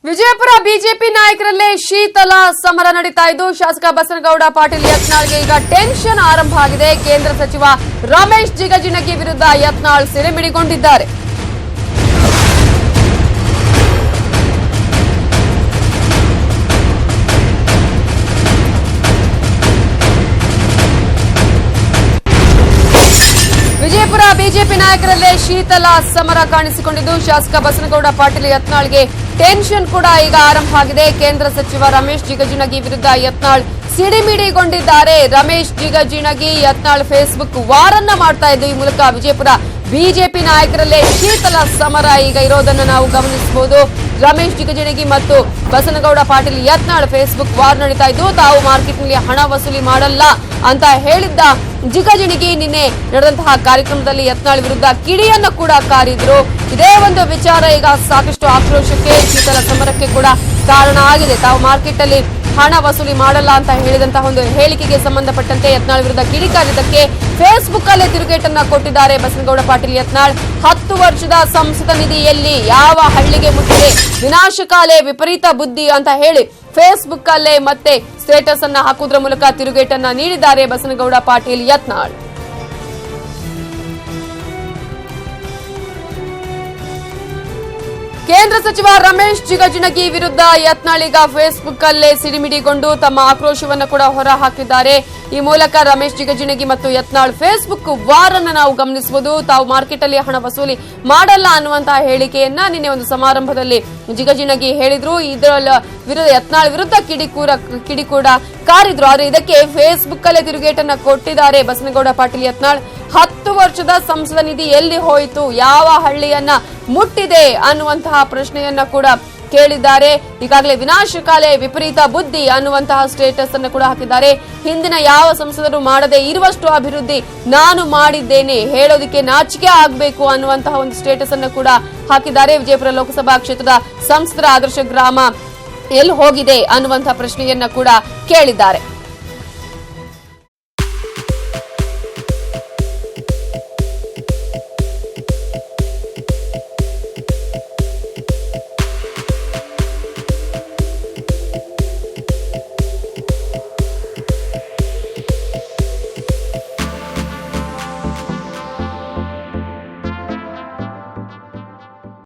Vijayapura BJP ನಾಯಕರಲ್ಲೇ ಶೀತಲ ಸಮರ ನಡೀತಾ ಇದ್ದು ಶಾಸಕ ಬಸನಗೌಡ ಪಾಟೀಲ್ ಯತ್ನಾಳ್ಗೆ ಈಗ ಟೆನ್ಷನ್ ಆರಂಭ ಆಗಿದೆ. ಕೇಂದ್ರ ಸಚಿವ ರಮೇಶ್ ಜಿಗಜಿಣಗಿ ವಿರುದ್ಧ ಯತ್ನಾಳ್ ಸಿಡಿಮಿಡಿಗೊಂಡಿದ್ದಾರೆ. ವಿಜಯಪುರ ಬಿಜೆಪಿ ನಾಯಕರಲ್ಲೇ ಶೀತಲ ಸಮರ ಕಾಣಿಸಿಕೊಂಡಿದ್ದು ಶಾಸಕ ಬಸನಗೌಡ ಪಾಟೀಲ್ ಯತ್ನಾಳ್ಗೆ ಟೆನ್ಷನ್ ಕೂಡ ಈಗ ಆರಂಭ ಆಗಿದೆ. ಕೇಂದ್ರ ಸಚಿವ ರಮೇಶ್ ಜಿಗಜಿಣಗಿ ವಿರುದ್ಧ ಯತ್ನಾಳ್ ಸಿಡಿಮಿಡಿಗೊಂಡಿದ್ದಾರೆ. ರಮೇಶ್ ಜಿಗಜಿಣಗಿ ಯತ್ನಾಳ್ ಫೇಸ್ಬುಕ್ ವಾರನ್ನ ಮಾಡ್ತಾ ಇದ್ದು ಈ ಮೂಲಕ ವಿಜಯಪುರ ಬಿಜೆಪಿ ನಾಯಕರಲ್ಲೇ ಶೀತಲ ಸಮರ ಈಗ ಇರೋದನ್ನು ನಾವು ಗಮನಿಸಬಹುದು. ರಮೇಶ್ ಜಿಗಜಿಣಗಿ ಮತ್ತು ಬಸನಗೌಡ ಪಾಟೀಲ್ ಯತ್ನಾಳ್ ಫೇಸ್ಬುಕ್ ವಾರ್ ನಡೀತಾ ಇದ್ದು ತಾವು ಮಾರ್ಕೆಟ್ನಲ್ಲಿ ಹಣ ವಸೂಲಿ ಮಾಡಲ್ಲ ಅಂತ ಹೇಳಿದ್ದ ಜಿಗಜಿಣಗಿ ನಿನ್ನೆ ನಡೆದಂತಹ ಕಾರ್ಯಕ್ರಮದಲ್ಲಿ ಯತ್ನಾಳ್ ವಿರುದ್ಧ ಕಿಡಿಯನ್ನು ಕೂಡ ಕಾರಿದ್ರು. ಇದೇ ಒಂದು ವಿಚಾರ ಈಗ ಸಾಕಷ್ಟು ಆಕ್ರೋಶಕ್ಕೆ ಶೀತಲ ಸಮರಕ್ಕೆ ಕೂಡ ಕಾರಣ ಆಗಿದೆ. ತಾವು ಮಾರ್ಕೆಟ್ ಅಲ್ಲಿ ಹಣ ವಸೂಲಿ ಮಾಡಲ್ಲ ಅಂತ ಹೇಳಿದಂತಹ ಒಂದು ಹೇಳಿಕೆಗೆ ಸಂಬಂಧಪಟ್ಟಂತೆ ಯತ್ನಾಳ್ ವಿರುದ್ಧ ಕಿಡಿಕಾರಿದ್ದಕ್ಕೆ ಫೇಸ್ಬುಕ್ ಅಲ್ಲೇ ತಿರುಗೇಟನ್ನ ಕೊಟ್ಟಿದ್ದಾರೆ ಬಸನಗೌಡ ಪಾಟೀಲ್ ಯತ್ನಾಳ್. 10 ವರ್ಷದ ಸಂಸದ ನಿಧಿಯಲ್ಲಿ ಯಾವ ಹಳ್ಳಿಗೆ ಮುಟ್ಟಿದೆ, ವಿನಾಶಕಾಲೆ ವಿಪರೀತ ಬುದ್ಧಿ ಅಂತ ಹೇಳಿ ಫೇಸ್ಬುಕ್ ಅಲ್ಲೇ ಮತ್ತೆ ಸ್ಟೇಟಸ್ ಅನ್ನ ಹಾಕುವುದರ ಮೂಲಕ ತಿರುಗೇಟನ್ನ ನೀಡಿದ್ದಾರೆ ಬಸನಗೌಡ ಪಾಟೀಲ್ ಯತ್ನಾಳ್. ಕೇಂದ್ರ ಸಚಿವ ರಮೇಶ್ ಜಿಗಜಿಣಗಿ ವಿರುದ್ಧ ಯತ್ನಾಳ್ ಈಗ ಫೇಸ್ಬುಕ್ ಅಲ್ಲೇ ಸಿಡಿಮಿಡಿಗೊಂಡು ತಮ್ಮ ಆಕ್ರೋಶವನ್ನು ಕೂಡ ಹೊರ ಹಾಕಿದ್ದಾರೆ. ಈ ಮೂಲಕ ರಮೇಶ್ ಜಿಗಜಿಣಗಿ ಮತ್ತು ಯತ್ನಾಳ್ ಫೇಸ್ಬುಕ್ ವಾರ್ ಅನ್ನು ನಾವು ಗಮನಿಸಬಹುದು. ತಾವು ಮಾರ್ಕೆಟ್ ಅಲ್ಲಿ ಹಣ ವಸೂಲಿ ಮಾಡಲ್ಲ ಅನ್ನುವಂತಹ ಹೇಳಿಕೆಯನ್ನ ನಿನ್ನೆ ಒಂದು ಸಮಾರಂಭದಲ್ಲಿ ಜಿಗಜಿಣಗಿ ಹೇಳಿದ್ರು. ಇದರ ಯತ್ನಾಳ್ ವಿರುದ್ಧ ಕಿಡಿ ಕೂಡ ಕಾರಿದ್ರು. ಆದ್ರೆ ಇದಕ್ಕೆ ಫೇಸ್ಬುಕ್ ಅಲ್ಲೇ ತಿರುಗೇಟನ್ನ ಕೊಟ್ಟಿದ್ದಾರೆ ಬಸನಗೌಡ ಪಾಟೀಲ್ ಯತ್ನಾಳ್. 10 ವರ್ಷದ ಸಂಸದ ನಿಧಿ ಎಲ್ಲಿ ಹೋಯಿತು, ಯಾವ ಹಳ್ಳಿಯನ್ನ ಮುಟ್ಟಿದೆ ಅನ್ನುವಂತಹ ಪ್ರಶ್ನೆಯನ್ನ ಕೂಡ ಕೇಳಿದ್ದಾರೆ. ಈಗಾಗಲೇ ವಿನಾಶಕಾಲೆ ವಿಪರೀತ ಬುದ್ಧಿ ಅನ್ನುವಂತಹ ಸ್ಟೇಟಸ್ ಅನ್ನು ಕೂಡ ಹಾಕಿದ್ದಾರೆ. ಹಿಂದಿನ ಯಾವ ಸಂಸದರು ಮಾಡದೆ ಇರುವಷ್ಟು ಅಭಿವೃದ್ಧಿ ನಾನು ಮಾಡಿದ್ದೇನೆ, ಹೇಳೋದಕ್ಕೆ ನಾಚಿಕೆ ಆಗಬೇಕು ಅನ್ನುವಂತಹ ಒಂದು ಸ್ಟೇಟಸ್ ಅನ್ನು ಕೂಡ ಹಾಕಿದ್ದಾರೆ. ವಿಜಯಪುರ ಲೋಕಸಭಾ ಕ್ಷೇತ್ರದ ಸಂಸದರ ಆದರ್ಶ ಗ್ರಾಮ ಎಲ್ಲಿ ಹೋಗಿದೆ ಅನ್ನುವಂತಹ ಪ್ರಶ್ನೆಯನ್ನ ಕೂಡ ಕೇಳಿದ್ದಾರೆ.